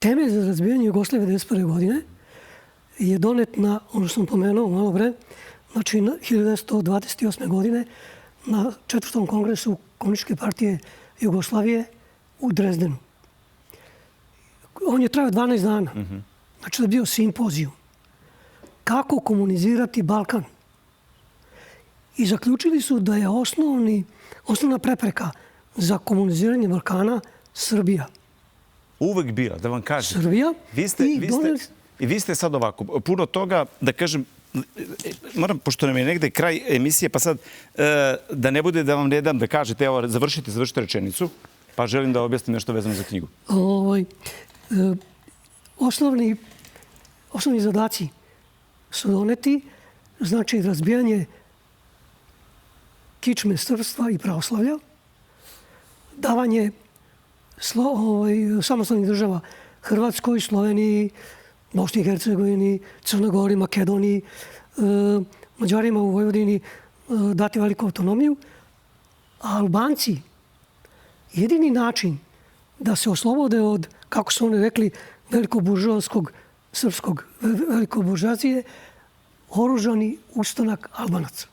temelj za razbijanje Jugoslavije 1991. godine je donet na, ono što sam pomenuo malo pre, znači 1928. godine na 4. kongresu Komunističke partije Jugoslavije u Drezdenu. On je trajao 12 dana. Znači da je bio simpozijum. Kako komunizirati Balkan? I zaključili su da je osnovna prepreka za komuniziranje Balkana Srbija. Uvek bila, da vam kažem. Srbija. I vi ste sad ovako, puno toga, da kažem, moram, pošto nam je negde kraj emisije, pa sad, da ne bude da vam ne dam da kažete, evo, završite rečenicu, pa želim da objasnim nešto vezano za knjigu. Osnovni zadaci su doneti, znači razbijanje kičme srpstva i pravoslavlja, davanje samostalnih država Hrvatskoj, Sloveniji, Bosni i Hercegovini, Crnoj Gori, Makedoniji, Mađarima u Vojvodini dati veliku autonomiju. A Albanci, jedini način da se oslobode od, kako su oni rekli, velikoburžoaskog srpskog velikoburžoazije, oružani ustanak Albanaca.